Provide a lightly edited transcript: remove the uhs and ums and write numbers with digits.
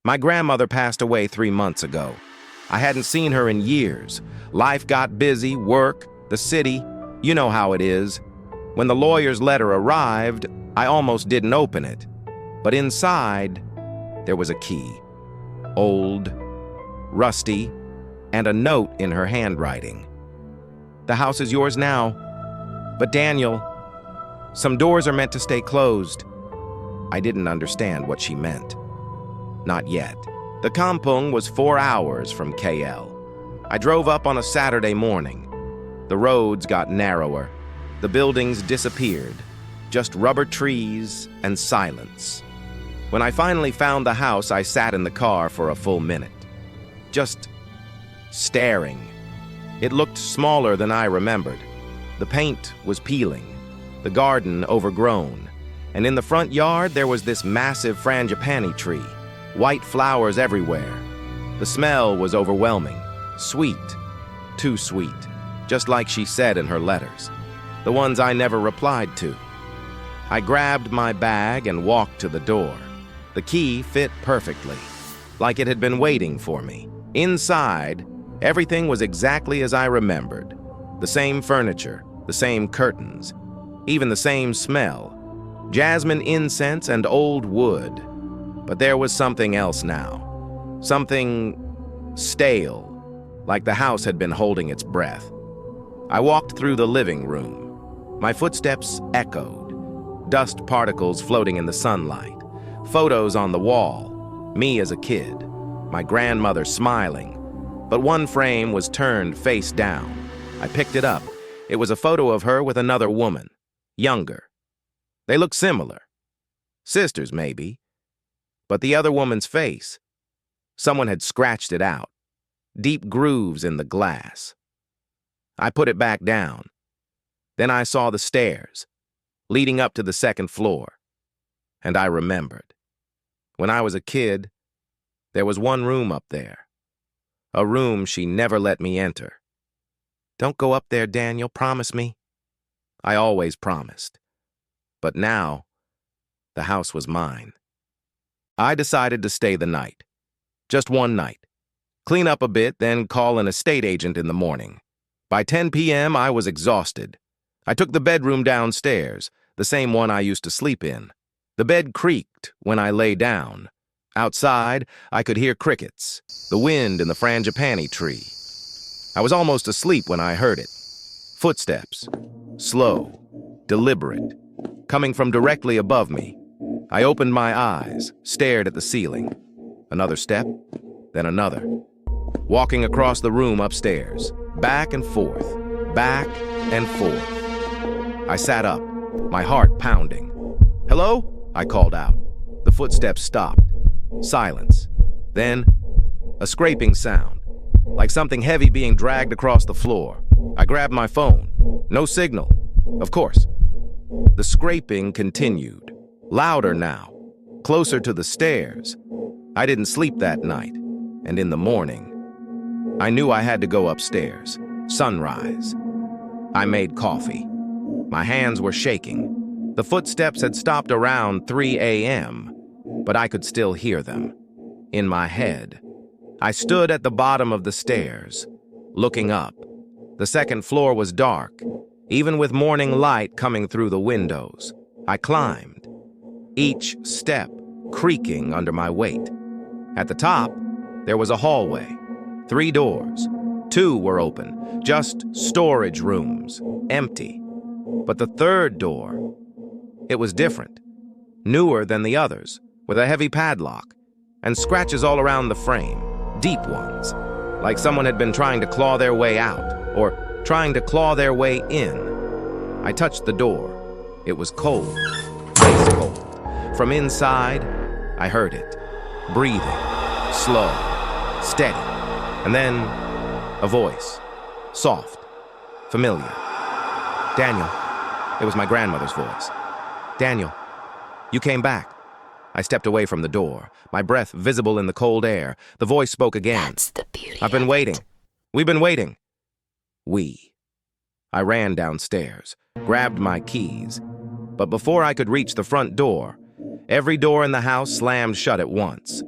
My grandmother passed away 3 months ago. I hadn't seen her in years. Life got busy, work, the city, you know how it is. When the lawyer's letter arrived, I almost didn't open it. But inside, there was a key. Old, rusty, and a note in her handwriting. "The house is yours now. But Daniel, some doors are meant to stay closed." I didn't understand what she meant. Not yet. The Kampung was 4 hours from KL. I drove up on a Saturday morning. The roads got narrower. The buildings disappeared. Just rubber trees and silence. When I finally found the house, I sat in the car for a full minute. Just staring. It looked smaller than I remembered. The paint was peeling, the garden overgrown, and in the front yard there was this massive frangipani tree, white flowers everywhere. The smell was overwhelming, sweet, too sweet, just like she said in her letters, the ones I never replied to. I grabbed my bag and walked to the door. The key fit perfectly, like it had been waiting for me. Inside, everything was exactly as I remembered. The same furniture, the same curtains, even the same smell. Jasmine incense and old wood. But there was something else now. Something stale, like the house had been holding its breath. I walked through the living room. My footsteps echoed. Dust particles floating in the sunlight. Photos on the wall. Me as a kid. My grandmother smiling. But one frame was turned face down. I picked it up. It was a photo of her with another woman, younger. They looked similar. Sisters, maybe. But the other woman's face, someone had scratched it out. Deep grooves in the glass. I put it back down. Then I saw the stairs, leading up to the second floor. And I remembered. When I was a kid, there was one room up there. A room she never let me enter. "Don't go up there, Daniel, promise me." I always promised. But now, the house was mine. I decided to stay the night. Just one night. Clean up a bit, then call an estate agent in the morning. By 10 p.m., I was exhausted. I took the bedroom downstairs, the same one I used to sleep in. The bed creaked when I lay down. Outside, I could hear crickets, the wind in the frangipani tree. I was almost asleep when I heard it. Footsteps, slow, deliberate, coming from directly above me. I opened my eyes, stared at the ceiling. Another step, then another. Walking across the room upstairs, back and forth, back and forth. I sat up, my heart pounding. "Hello?" I called out. The footsteps stopped. Silence. Then, a scraping sound, like something heavy being dragged across the floor. I grabbed my phone. No signal. Of course. The scraping continued. Louder now. Closer to the stairs. I didn't sleep that night. And in the morning, I knew I had to go upstairs. Sunrise. I made coffee. My hands were shaking. The footsteps had stopped around 3 a.m., but I could still hear them. In my head. I stood at the bottom of the stairs, looking up. The second floor was dark, even with morning light coming through the windows. I climbed, each step creaking under my weight. At the top, there was a hallway. 3 doors. 2 were open, just storage rooms, empty. But the third door, it was different, newer than the others, with a heavy padlock, and scratches all around the frame, deep ones, like someone had been trying to claw their way out, or trying to claw their way in. I touched the door. It was cold, ice cold. From inside, I heard it, breathing, slow, steady, and then a voice, soft, familiar. "Daniel." It was my grandmother's voice. "Daniel, you came back." I stepped away from the door, my breath visible in the cold air. The voice spoke again. "That's the beauty "I've been of waiting. it." We've been waiting." We. I ran downstairs, grabbed my keys. But before I could reach the front door, every door in the house slammed shut at once.